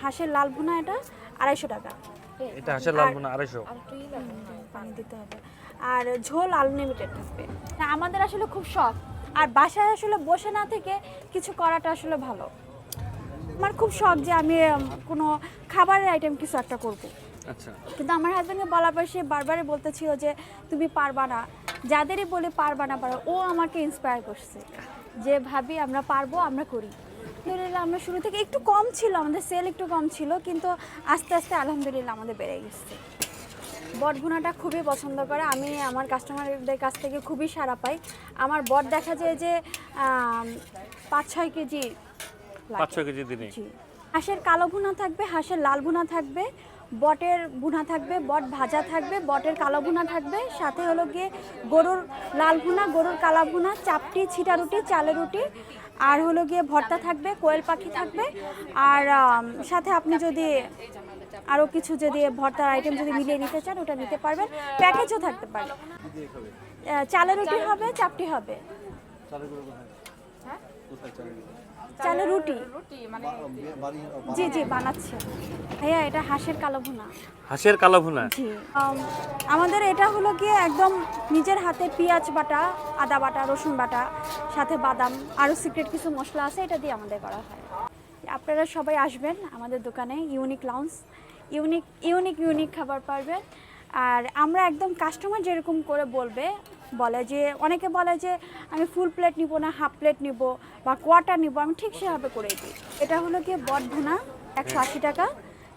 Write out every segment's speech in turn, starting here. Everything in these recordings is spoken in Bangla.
হাঁসের লাল ভুনা এটা 250 টাকা। এটা হাঁসের লাল ভুনা 250। পানি দিতে হবে। আর ঝোল আনলিমিটেড থাকবে। আমাদের আসলে খুব শখ, আর বাসায় আসলে বসে না থেকে কিছু করাটা আসলে ভালো। আমার খুব শখ যে আমি কোনো খাবারের আইটেম কিছু একটা করব। আচ্ছা। কিন্তু আমার হাজব্যান্ডকে বলার পর সে বারবারই বলতেছিল যে তুমি পারবা না, যাদেরই বলে পারবা না পারো, ও আমাকে ইন্সপায়ার করছে যে ভাবি আমরা পারবো, আমরা করি। আলহামদুলিল্লাহ আমরা শুরু থেকে একটু কম ছিল, আমাদের সেল একটু কম ছিল, কিন্তু আস্তে আস্তে আলহামদুলিল্লাহ আমাদের বেড়ে গেছে। বট ভুনাটা খুবই পছন্দ করে, আমি আমার কাস্টমারদের কাছ থেকে খুবই সাড়া পাই। আমার বট দেখা যায় যে 5-6 কেজি 5-6 কেজি দিনে। জি। হাঁসের কালো ভুনা থাকবে, হাঁসের লাল ভুনা থাকবে, বটের ভুনা থাকবে, বট ভাজা থাকবে, বটের কালো ভুনা থাকবে, সাথে হলো গিয়ে গরুর লাল ভুনা, গরুর কালা ভুনা, চাপটি, ছিটা রুটি, চালের রুটি, আর হলো গিয়ে ভর্তা থাকবে, কোয়েল পাখি থাকবে। আর সাথে আপনি যদি আরও কিছু যদি ভর্তার আইটেম যদি মিলিয়ে নিতে চান ওটা নিতে পারবেন, প্যাকেজও থাকতে পারে। চালের রুটি হবে, চাপটি হবে। চালের রুটি জি জি বানাচ্ছে ভাইয়া। এটা হাঁসের কালো ভুনা। হাঁসের কালো ভুনা। জি। আমাদের এটা হলো গিয়ে একদম নিজের হাতে পেঁয়াজ বাটা, আদা বাটা, রসুন বাটা, সাথে বাদাম, আরও সিক্রেট কিছু মশলা আছে, এটা দিয়ে আমাদের করা হয়। আপনারা সবাই আসবেন আমাদের দোকানে, ইউনিক লাউঞ্জ, ইউনিক খাবার পারবেন। আর আমরা একদম কাস্টমার যেরকম করে বলে যে, অনেকে বলে যে আমি ফুল প্লেট নিব না, হাফ প্লেট নিব বা কোয়ার্টার নিব, আমি ঠিক সেভাবে করে দিই। এটা হলো গিয়ে বট ভুনা 180 টাকা,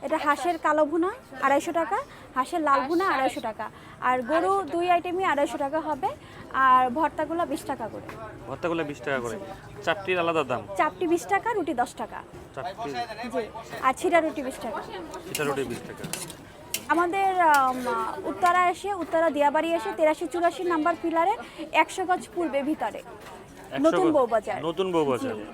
এটা হাঁসের কালো ভুনা 250 টাকা, হাঁসের লাল ভুনা 250 টাকা, আর গরু 2 আইটেমই 250 টাকা হবে। আর ভর্তাগুলো 20 টাকা করে। ভর্তাগুলো 20 টাকা করে। চাপটির আলাদা দাম। চাপটি 20 টাকা, রুটি 10 টাকা। চাপটি জি। আর ছিটা রুটি 20 টাকা। এটা রুটি 20 টাকা। আমাদের উত্তরা দিয়াবাড়ি এসে 83-84 নাম্বার পিলারে 100 গজ পূর্বে ভিতরে নতুন বউবাজার। নতুন বউবাজার। জি।